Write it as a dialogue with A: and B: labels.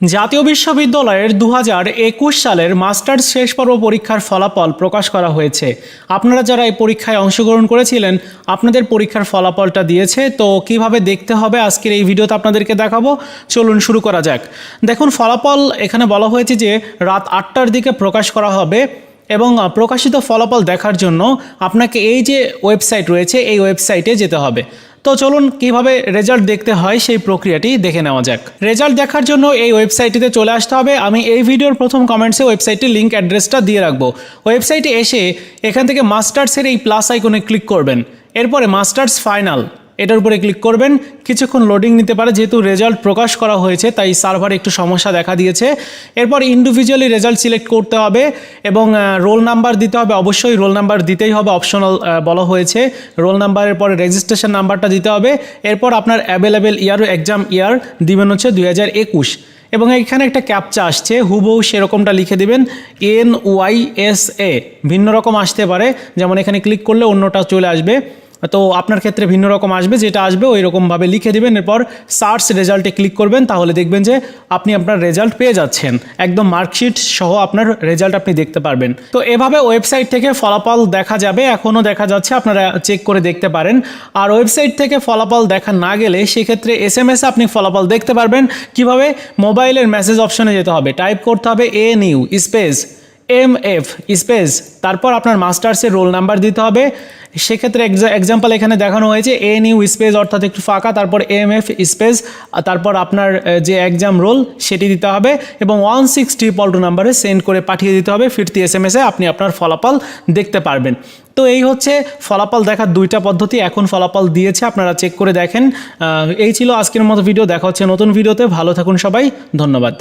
A: জাতীয় বিশ্ববিদ্যালয়ের 2021 সালের মাস্টার্স শেষ পর্ব পরীক্ষার ফলাফল প্রকাশ করা হয়েছে। আপনারা যারা এই পরীক্ষায় অংশগ্রহণ করেছিলেন আপনাদের পরীক্ষার ফলাফলটা দিয়েছে। তো কিভাবে দেখতে হবে আজকের এই ভিডিওতে আপনাদেরকে দেখাবো। চলুন শুরু করা যাক। দেখুন, ফলাফল এখানে বলা হয়েছে যে রাত 8টার দিকে প্রকাশ করা হবে এবং প্রকাশিত ফলাফল দেখার জন্য আপনাকে এই যে ওয়েবসাইট রয়েছে এই ওয়েবসাইটে যেতে হবে। তো চলুন কিভাবে রেজাল্ট দেখতে হয় সেই প্রক্রিয়াটি দেখে নেওয়া যাক। রেজাল্ট দেখার জন্য এই ওয়েবসাইটটিতে চলে আসতে হবে। আমি এই ভিডিওর প্রথম কমেন্টসে ওয়েবসাইটের লিঙ্ক অ্যাড্রেসটা দিয়ে রাখবো। ওয়েবসাইটে এসে এখান থেকে মাস্টার্সের এই প্লাস আইকনে ক্লিক করবেন। এরপরে মাস্টার্স ফাইনাল এটার উপরে ক্লিক করবেন। কিছুক্ষণ লোডিং নিতে পারে, যেহেতু রেজাল্ট প্রকাশ করা হয়েছে তাই সার্ভারে একটু সমস্যা দেখা দিয়েছে। এরপর ইন্ডিভিজুয়ালি রেজাল্ট সিলেক্ট করতে হবে এবং রোল নাম্বার দিতে হবে। অবশ্যই রোল নাম্বার দিতেই হবে, অপশনাল বলা হয়েছে। রোল নাম্বারের পরে রেজিস্ট্রেশন নাম্বারটা দিতে হবে। এরপর আপনার অ্যাভেলেবেল ইয়ার, এক্সাম ইয়ার দিবেন হচ্ছে 2021 এবং এখানে একটা ক্যাপচা আসছে, হুবহু সেরকমটা লিখে দিবেন। NYSA ভিন্ন রকম আসতে পারে, যেমন এখানে ক্লিক করলে অন্যটা চলে আসবে। তো আপনার ক্ষেত্রে ভিন্ন রকম আসবে, যেটা আসবে ওই রকমভাবে লিখে দিবেন। এরপর সার্চ রেজাল্টে ক্লিক করবেন, তাহলে দেখবেন যে আপনি আপনার রেজাল্ট পেয়ে যাচ্ছেন। একদম মার্কশিট সহ আপনার রেজাল্ট আপনি দেখতে পারবেন। তো এভাবে ওয়েবসাইট থেকে ফলাফল দেখা যাবে, এখনও দেখা যাচ্ছে, আপনারা চেক করে দেখতে পারেন। আর ওয়েবসাইট থেকে ফলাফল দেখা না গেলে সেক্ষেত্রে SMS আপনি ফলাফল দেখতে পারবেন। কিভাবে? মোবাইলের মেসেজ অপশনে যেতে হবে, টাইপ করতে হবে ANU স্পেস MF স্পেস, তারপর আপনার মাস্টার্সের রোল নাম্বার দিতে হবে। সেক্ষেত্রে এক্সাম্পল এখানে দেখানো হয়েছে ANU স্পেস অর্থাৎ একটু ফাঁকা, তারপর MF স্পেস, তারপর আপনার যে এক্সাম রোল সেটি দিতে হবে এবং 1622 নাম্বারে সেন্ড করে পাঠিয়ে দিতে হবে। ফিরতি SMS-এ আপনি আপনার ফলাফল দেখতে পারবেন। তো এই হচ্ছে ফলাফল দেখার দুইটা পদ্ধতি। এখন ফলাফল দিয়েছে, আপনারা চেক করে দেখেন। এই ছিল আজকের মতো ভিডিও। দেখা হচ্ছে নতুন ভিডিওতে। ভালো থাকুন সবাই, ধন্যবাদ।